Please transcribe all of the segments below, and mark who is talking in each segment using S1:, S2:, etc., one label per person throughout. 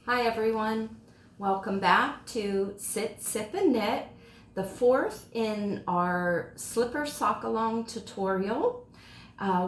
S1: Hi everyone, welcome back to Sit, Sip, and Knit, the fourth in our slipper sock along tutorial.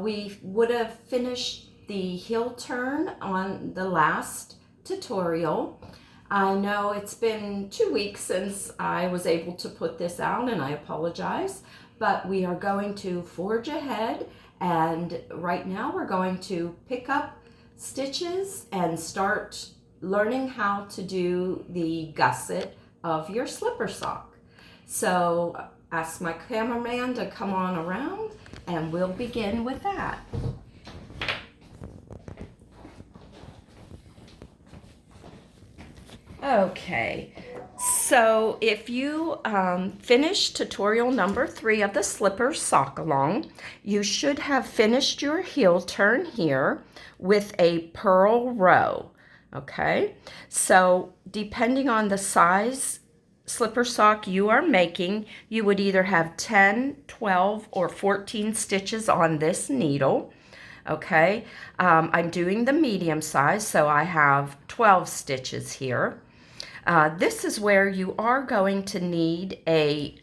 S1: We would have finished the heel turn on the last tutorial. I know it's been 2 weeks since I was able to put this out and I apologize, but we are going to forge ahead, and right now we're going to pick up stitches and start learning how to do the gusset of your slipper sock. So ask my cameraman to come on around and we'll begin with that. Okay, so if you finished tutorial number 3 of the slipper sock along, you should have finished your heel turn here with a purl row. Okay, so depending on the size slipper sock you are making, you would either have 10, 12, or 14 stitches on this needle. Okay, I'm doing the medium size, so I have 12 stitches here. This is where you are going to need a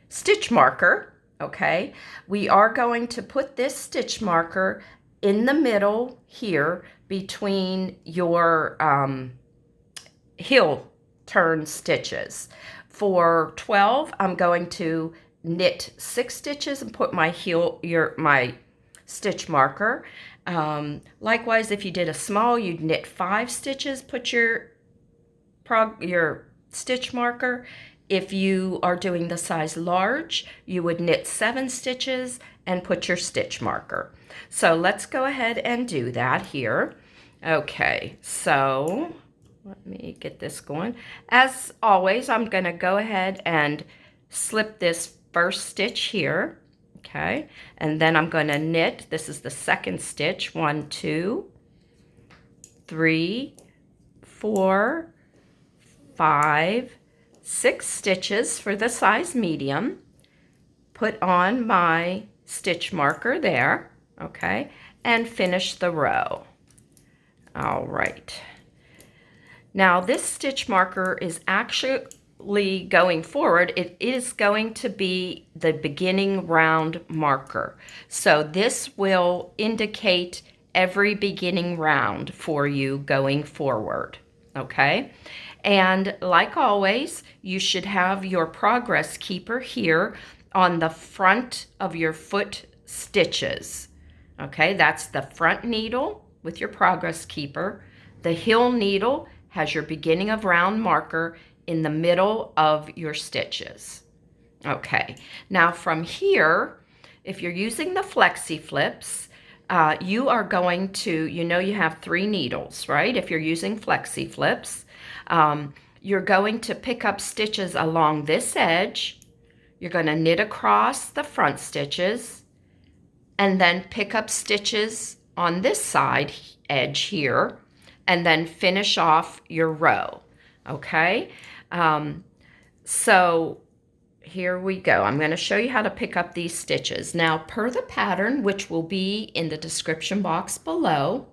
S1: stitch marker. Okay, we are going to put this stitch marker in the middle here between your heel turn stitches. For 12, I'm going to knit 6 stitches and put my my stitch marker. Likewise, if you did a small, you'd knit 5 stitches, put your stitch marker. If you are doing the size large, you would knit 7 stitches and put your stitch marker. So let's go ahead and do that here. Okay, so let me get this going. As always, I'm going to go ahead and slip this first stitch here. Okay, and then I'm going to knit. This is the second stitch. 1, 2, 3, 4, 5, 6 stitches for the size medium. Put on my stitch marker there, okay, and finish the row. All right. Now this stitch marker is actually going forward. It is going to be the beginning round marker. So this will indicate every beginning round for you going forward, okay? And like always, you should have your progress keeper here on the front of your foot stitches. Okay, that's the front needle with your progress keeper. The heel needle has your beginning of round marker in the middle of your stitches. Okay, now from here, if you're using the flexi flips, you are going to, you have 3 needles, right? If you're using flexi flips, you're going to pick up stitches along this edge. You're going to knit across the front stitches and then pick up stitches on this side edge here and then finish off your row. Okay, so here we go. I'm going to show you how to pick up these stitches. Now, per the pattern, which will be in the description box below,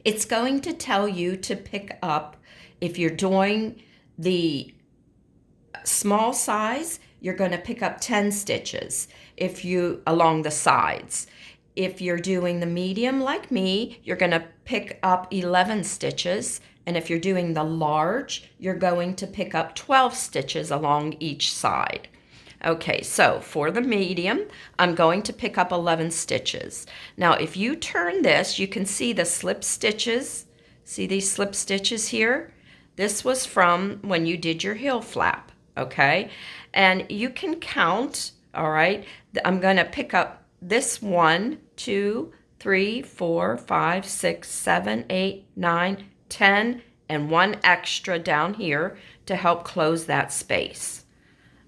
S1: it's going to tell you to pick up, if you're doing the small size, you're going to pick up 10 stitches along the sides. If you're doing the medium like me, you're going to pick up 11 stitches. And if you're doing the large, you're going to pick up 12 stitches along each side. Okay, so for the medium, I'm going to pick up 11 stitches. Now, if you turn this, you can see the slip stitches. See these slip stitches here? This was from when you did your heel flap, okay? And you can count, all right? I'm going to pick up this 1, 2, 3, 4, 5, 6, 7, 8, 9, 10, and 1 extra down here to help close that space.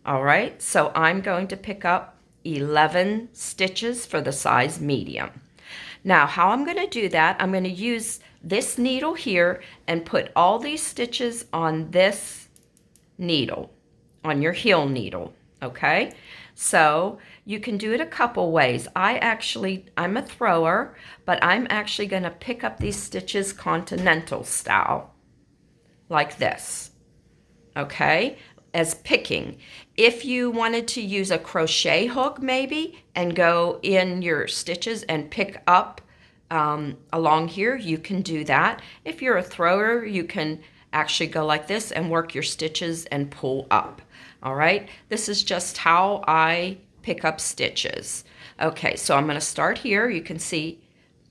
S1: All right, so I'm going to pick up 11 stitches for the size medium. Now, how I'm going to do that, I'm going to use this needle here and put all these stitches on this needle, on your heel needle, okay? So you can do it a couple ways. I'm a thrower, but I'm actually going to pick up these stitches continental style, like this, okay, as picking. If you wanted to use a crochet hook maybe and go in your stitches and pick up along here, you can do that. If you're a thrower, you can actually go like this and work your stitches and pull up. All right, this is just how I pick up stitches. Okay, so I'm going to start here. You can see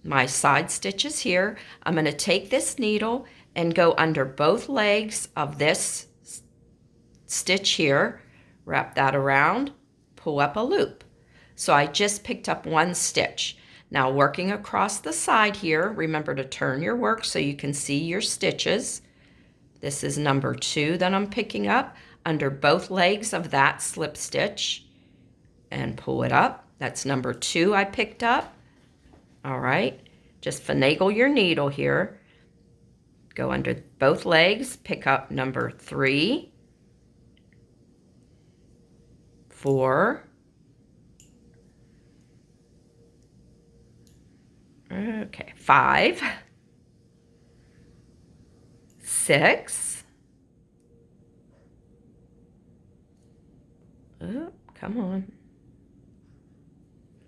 S1: my side stitches here. I'm going to take this needle and go under both legs of this stitch here, wrap that around, pull up a loop. So I just picked up one stitch. Now working across the side here, remember to turn your work so you can see your stitches. This is number 2 that I'm picking up under both legs of that slip stitch and pull it up. That's number 2 I picked up. All right, just finagle your needle here. Go under both legs, pick up number 3, 4, okay, 5, 6, oh, come on,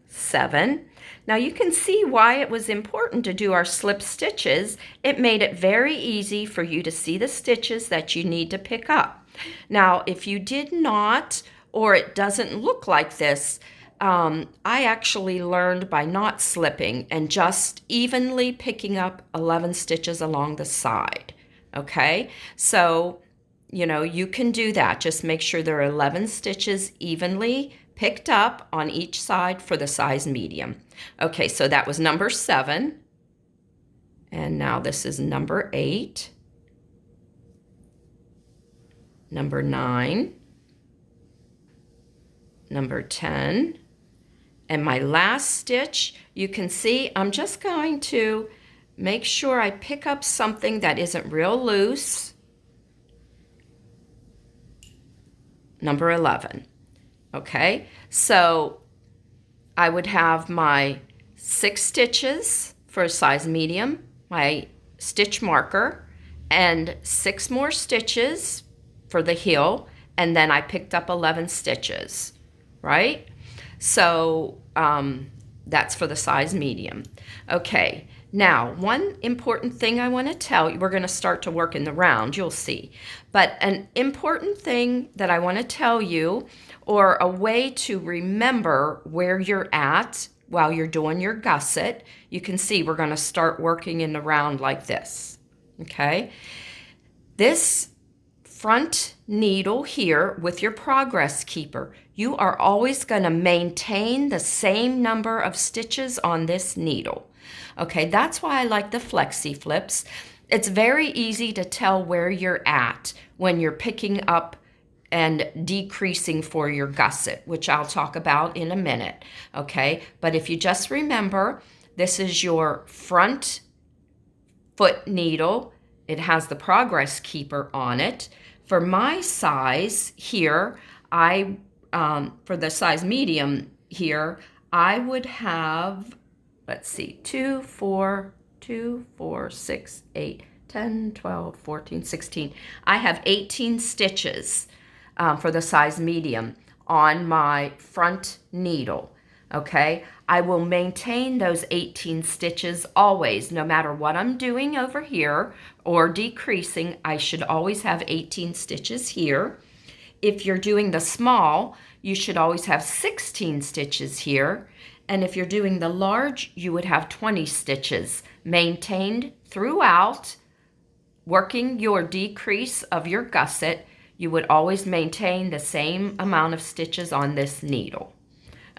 S1: 7. Now you can see why it was important to do our slip stitches. It made it very easy for you to see the stitches that you need to pick up. Now, if you did not, or it doesn't look like this, I actually learned by not slipping and just evenly picking up 11 stitches along the side. Okay, so you can do that. Just make sure there are 11 stitches evenly picked up on each side for the size medium. Okay, so that was number 7. And now this is number 8, number 9, number 10. And my last stitch, you can see I'm just going to make sure I pick up something that isn't real loose. Number 11. Okay, so I would have my 6 stitches for a size medium, my stitch marker, and 6 more stitches for the heel, and then I picked up 11 stitches, right? So that's for the size medium. Okay, now one important thing I want to tell you, we're going to start to work in the round, you'll see. But an important thing that I want to tell you, or a way to remember where you're at while you're doing your gusset, you can see we're going to start working in the round like this, okay? This front needle here with your progress keeper, you are always going to maintain the same number of stitches on this needle. Okay, that's why I like the flexi flips. It's very easy to tell where you're at when you're picking up and decreasing for your gusset, which I'll talk about in a minute, okay? But if you just remember, this is your front foot needle. It has the progress keeper on it. For my size here, for the size medium here, I would have, let's see, 2, 4, 6, 8, 10, 12, 14, 16. I have 18 stitches for the size medium on my front needle, okay? I will maintain those 18 stitches always, no matter what I'm doing over here or decreasing, I should always have 18 stitches here. If you're doing the small, you should always have 16 stitches here. And if you're doing the large, you would have 20 stitches maintained throughout. Working your decrease of your gusset, you would always maintain the same amount of stitches on this needle.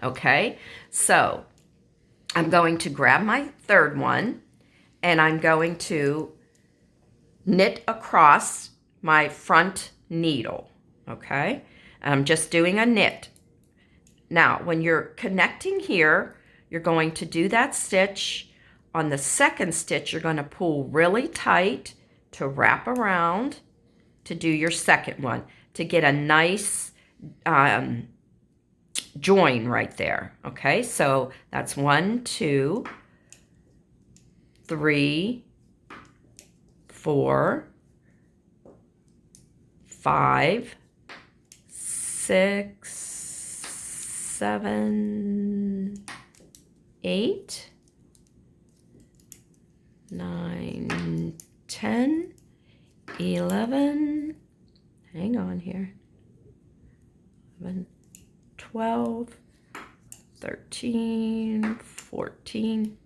S1: Okay, so I'm going to grab my third one and I'm going to knit across my front needle. Okay, I'm just doing a knit. Now, when you're connecting here, you're going to do that stitch. On the second stitch, you're going to pull really tight to wrap around to do your second one, to get a nice join right there. Okay, so that's 1, 2, 3, 4, 5, 6, 7, 8, 9, 10, 11, hang on here, 11, 12, 13, 14,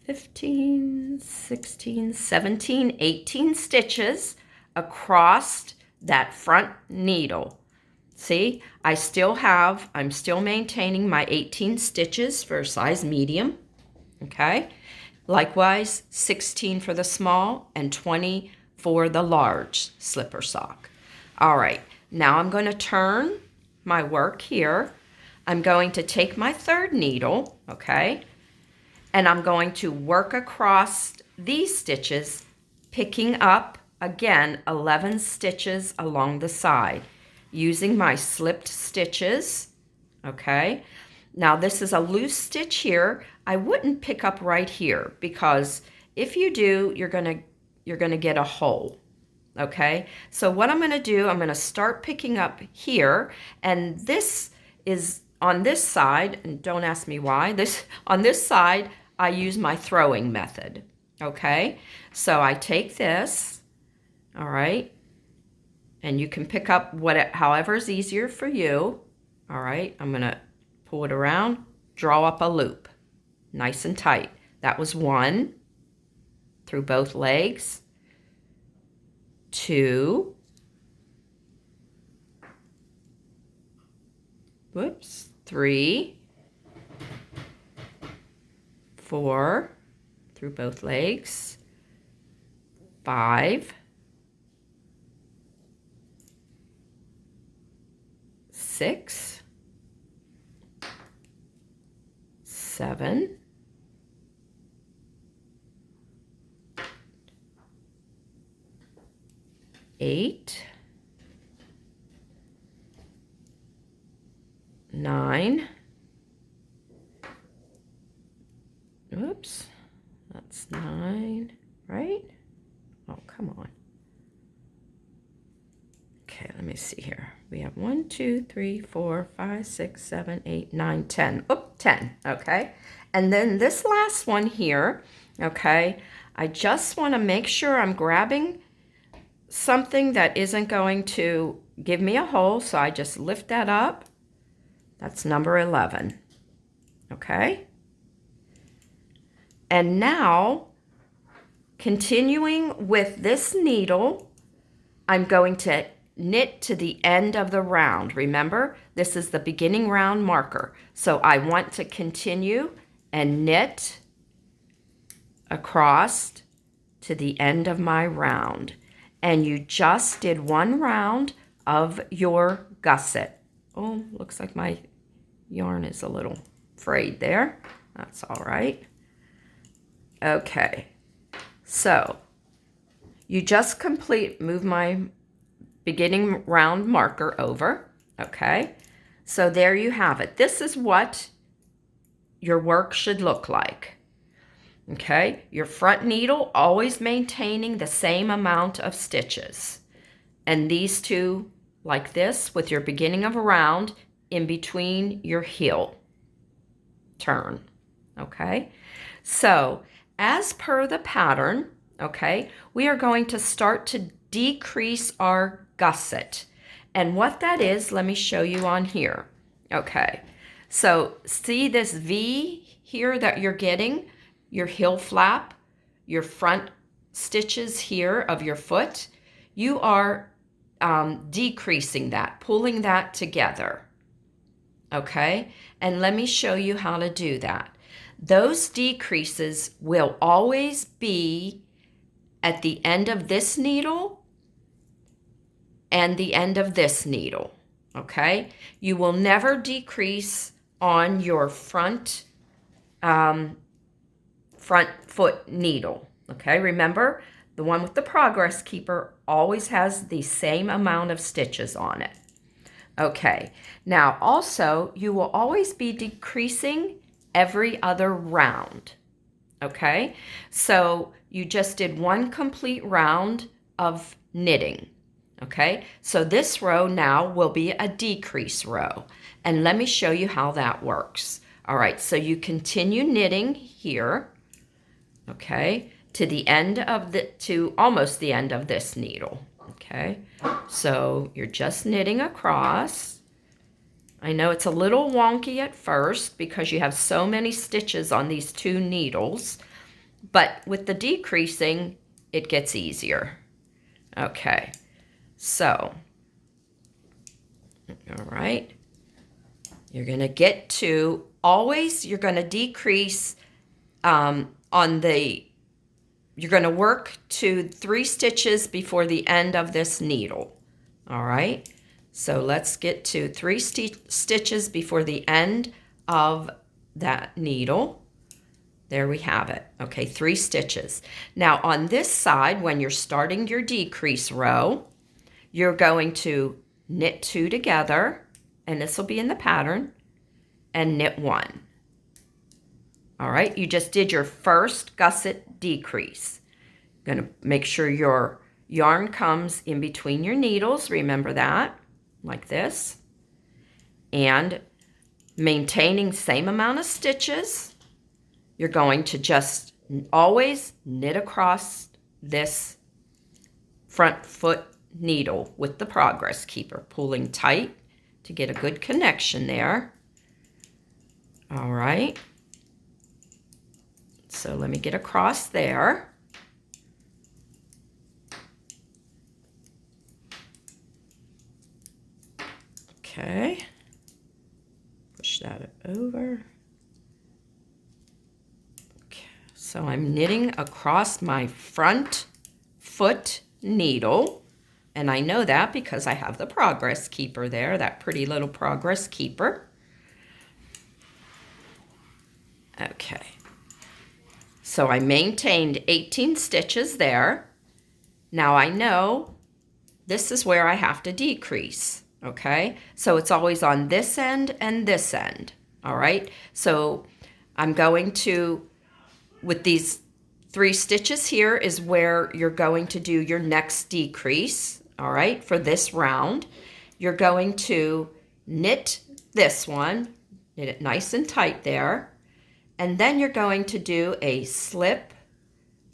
S1: 15, 16, 17, 18 stitches across that front needle. See, I'm still maintaining my 18 stitches for size medium, okay? Likewise, 16 for the small and 20 for the large slipper sock. All right, now I'm going to turn my work here. I'm going to take my third needle, okay? And I'm going to work across these stitches, picking up, again, 11 stitches along the side, using my slipped stitches, okay? Now this is a loose stitch here. I wouldn't pick up right here because if you do, you're gonna get a hole, okay? So what I'm gonna do, I'm gonna start picking up here, and this is on this side, and don't ask me why, on this side, I use my throwing method, okay? So I take this, all right, and you can pick up however is easier for you, all right? I'm gonna pull it around, draw up a loop, nice and tight. That was 1 through both legs, 2, whoops, 3, 4 through both legs, 5, 6, 7, 8, 9, oops, that's 9, right? Oh, come on. Okay, let me see here. We have 1, 2, 3, 4, 5, 6, 7, 8, 9, 10. Oh, 10, okay? And then this last one here, okay, I just want to make sure I'm grabbing something that isn't going to give me a hole, so I just lift that up. That's number 11, okay? And now, continuing with this needle, I'm going to knit to the end of the round. Remember, this is the beginning round marker. So I want to continue and knit across to the end of my round. And you just did 1 round of your gusset. Oh, looks like my yarn is a little frayed there. That's all right. Okay, so you just move my beginning round marker over, okay? So there you have it. This is what your work should look like, okay? Your front needle always maintaining the same amount of stitches. And these two like this with your beginning of a round in between your heel turn, okay? So as per the pattern, okay, we are going to start to decrease our gusset. And what that is, let me show you on here. Okay, so see this V here that you're getting, your heel flap, your front stitches here of your foot, you are decreasing that, pulling that together. Okay, and let me show you how to do that. Those decreases will always be at the end of this needle and the end of this needle, okay? You will never decrease on your front foot needle, okay? Remember, the one with the progress keeper always has the same amount of stitches on it. Okay, now also you will always be decreasing every other round. Okay, so you just did one complete round of knitting. Okay, so this row now will be a decrease row. And let me show you how that works. All right, so you continue knitting here, okay, to almost the end of this needle. Okay, so you're just knitting across. I know it's a little wonky at first because you have so many stitches on these two needles, but with the decreasing, it gets easier. Okay, so, all right, you're going to get to, always you're going to decrease you're going to work to 3 stitches before the end of this needle. All right, so let's get to 3 stitches before the end of that needle. There we have it. Okay, 3 stitches. Now on this side, when you're starting your decrease row, you're going to knit 2 together, and this will be in the pattern, and knit 1. All right, you just did your first gusset decrease. Going to make sure your yarn comes in between your needles. Remember that, like this. And maintaining same amount of stitches, you're going to just always knit across this front foot needle with the progress keeper, pulling tight to get a good connection there. All right. So let me get across there. Okay. Push that over. Okay. So I'm knitting across my front foot needle. And I know that because I have the progress keeper there, that pretty little progress keeper. Okay. So I maintained 18 stitches there. Now I know this is where I have to decrease, okay? So it's always on this end and this end, all right? So I'm going to, with these 3 stitches here is where you're going to do your next decrease, all right, for this round. You're going to knit this one, knit it nice and tight there. And then you're going to do a slip,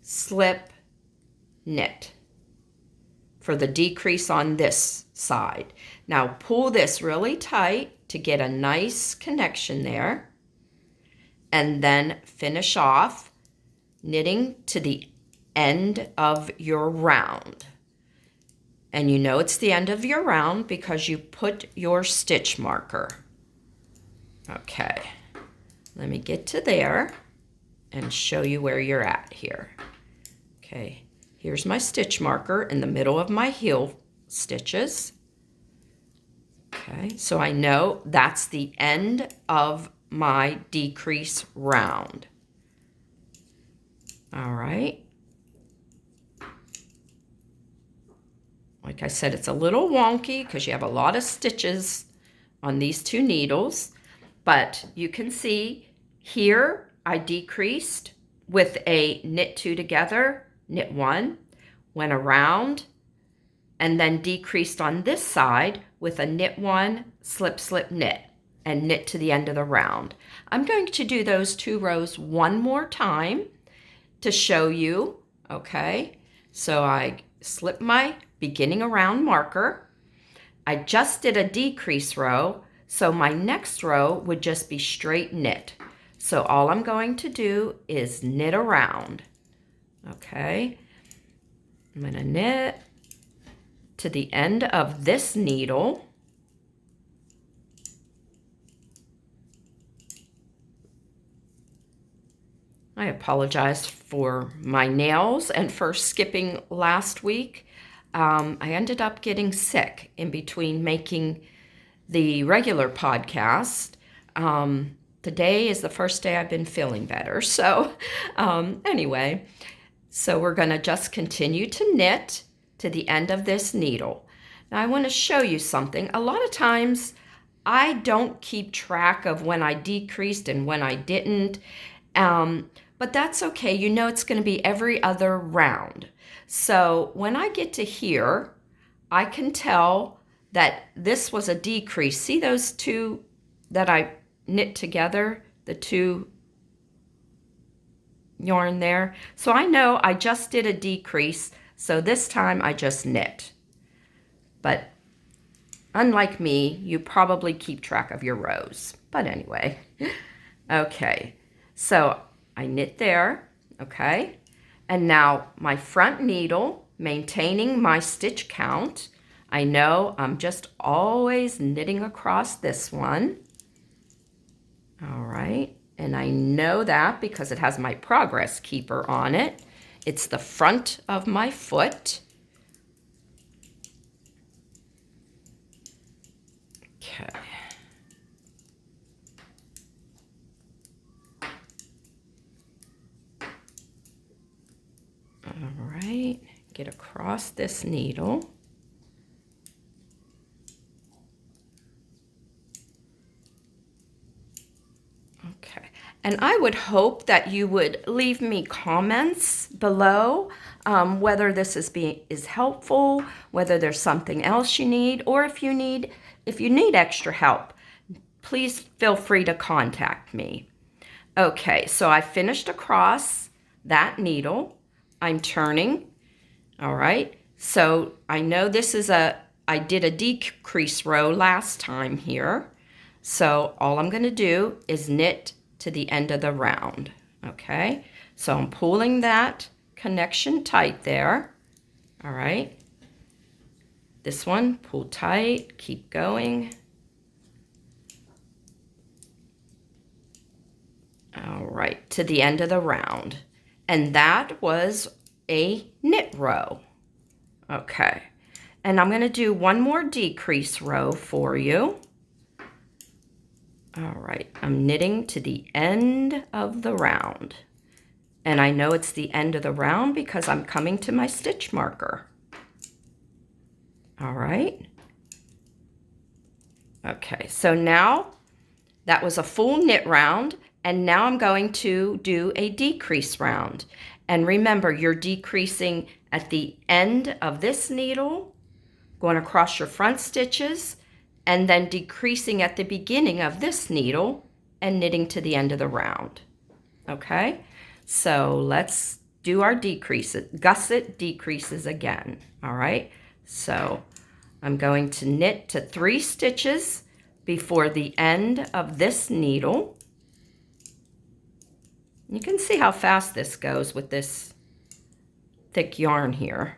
S1: slip, knit for the decrease on this side. Now pull this really tight to get a nice connection there. And then finish off knitting to the end of your round. And you know it's the end of your round because you put your stitch marker. Okay. Let me get to there and show you where you're at here. Okay, here's my stitch marker in the middle of my heel stitches. Okay, so I know that's the end of my decrease round. All right. Like I said, it's a little wonky because you have a lot of stitches on these 2 needles. But you can see here I decreased with a knit 2 together, knit 1, went around, and then decreased on this side with a knit 1, slip, slip, knit, and knit to the end of the round. I'm going to do those 2 rows one more time to show you, okay? So I slip my beginning around marker. I just did a decrease row. So my next row would just be straight knit. So all I'm going to do is knit around. Okay. I'm going to knit to the end of this needle. I apologize for my nails and for skipping last week. I ended up getting sick in between making the regular podcast. Today is the first day I've been feeling better. So anyway, so we're going to just continue to knit to the end of this needle. Now I want to show you something. A lot of times I don't keep track of when I decreased and when I didn't, but that's okay. You know it's going to be every other round. So when I get to here, I can tell that this was a decrease. See those two that I knit together, the two yarn there? So I know I just did a decrease, so this time I just knit. But unlike me, you probably keep track of your rows. But anyway, okay, so I knit there, okay? And now my front needle, maintaining my stitch count. I know I'm just always knitting across this one. All right, and I know that because it has my progress keeper on it. It's the front of my foot. Okay. All right, get across this needle. Okay, and I would hope that you would leave me comments below whether this is helpful, whether there's something else you need, or if you need extra help, please feel free to contact me. Okay, so I finished across that needle. I'm turning. All right, so I know this is I did a decrease row last time here. So all I'm going to do is knit to the end of the round. Okay, so I'm pulling that connection tight there. All right, this one, pull tight, keep going. All right, to the end of the round. And that was a knit row. Okay, and I'm going to do one more decrease row for you. All right, I'm knitting to the end of the round. And I know it's the end of the round because I'm coming to my stitch marker. All right. Okay, so now that was a full knit round, and now I'm going to do a decrease round. And remember, you're decreasing at the end of this needle, going across your front stitches, and then decreasing at the beginning of this needle and knitting to the end of the round. Okay, so let's do our decreases, gusset decreases again. All right, so I'm going to knit to 3 stitches before the end of this needle. You can see how fast this goes with this thick yarn here.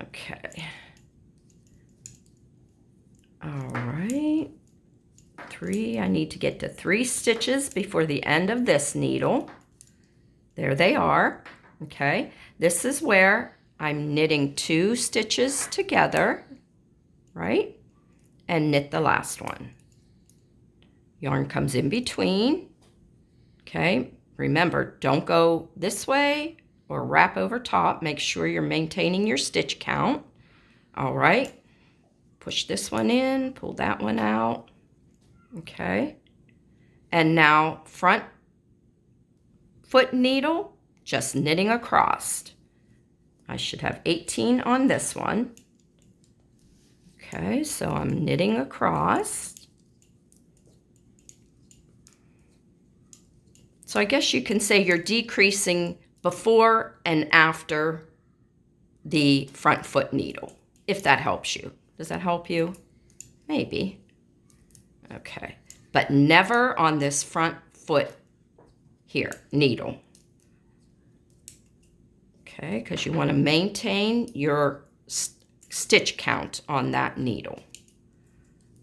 S1: Okay. All right, 3, I need to get to 3 stitches before the end of this needle. There they are, okay? This is where I'm knitting 2 stitches together, right? And knit the last one. Yarn comes in between, okay? Remember, don't go this way or wrap over top. Make sure you're maintaining your stitch count, all right? Push this one in, pull that one out, okay? And now front foot needle, just knitting across. I should have 18 on this one. Okay, so I'm knitting across. So I guess you can say you're decreasing before and after the front foot needle, if that helps you. Does that help you? Maybe. Okay, but never on this front foot here, needle. Okay, because you want to maintain your stitch count on that needle.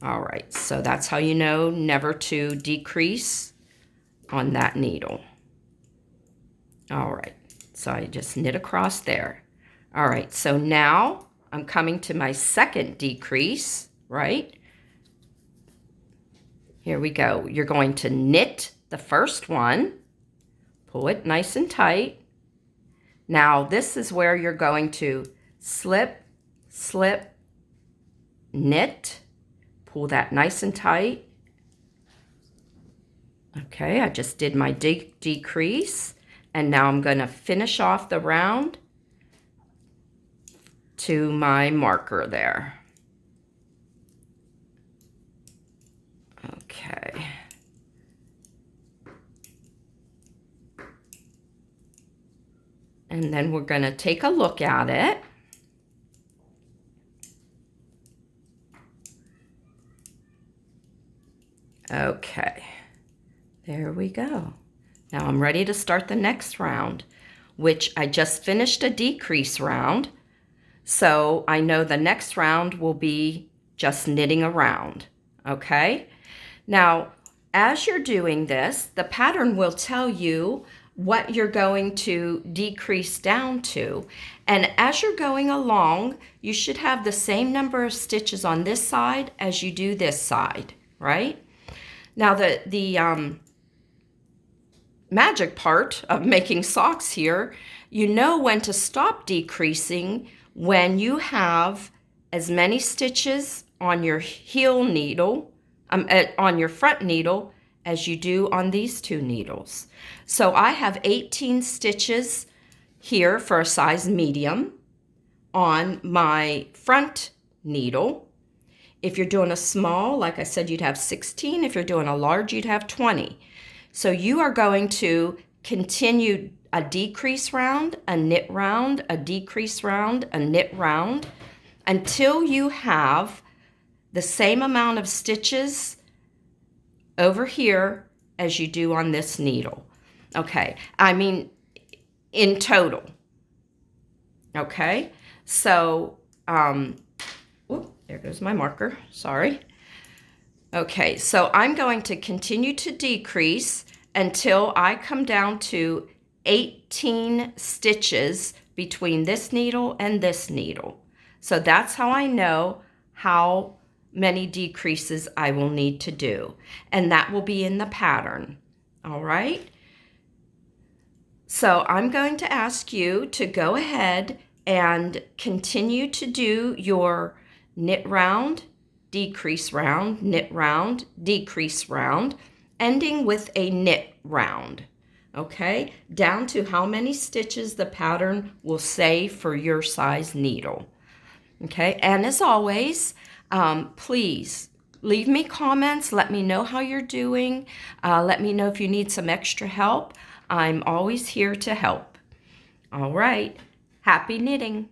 S1: All right, so that's how you know never to decrease on that needle. All right, so I just knit across there. All right, so now I'm coming to my second decrease, right? Here we go. You're going to knit the first one, pull it nice and tight. Now this is where you're going to slip, slip, knit, pull that nice and tight. Okay, I just did my decrease, and now I'm going to finish off the round to my marker there. Okay. And then we're going to take a look at it. Okay, there we go. Now I'm ready to start the next round, which I just finished a decrease round. So I know the next round will be just knitting around, okay? Now, as you're doing this, the pattern will tell you what you're going to decrease down to. And as you're going along, you should have the same number of stitches on this side as you do this side, right? Now, the magic part of making socks here, you know when to stop decreasing when you have as many stitches on your heel needle, on your front needle, as you do on these two needles. So I have 18 stitches here for a size medium on my front needle. If you're doing a small, like I said, you'd have 16. If you're doing a large, you'd have 20. So you are going to continue a decrease round, a knit round, a decrease round, a knit round, until you have the same amount of stitches over here as you do on this needle. Okay, I mean in total. Okay, so, there goes my marker, sorry. Okay, so I'm going to continue to decrease until I come down to 18 stitches between this needle and this needle. So that's how I know how many decreases I will need to do. And that will be in the pattern, all right? So I'm going to ask you to go ahead and continue to do your knit round, decrease round, knit round, decrease round, ending with a knit round, okay? Down to how many stitches the pattern will say for your size needle, okay? And as always, please leave me comments. Let me know how you're doing. Let me know if you need some extra help. I'm always here to help. All right. Happy knitting.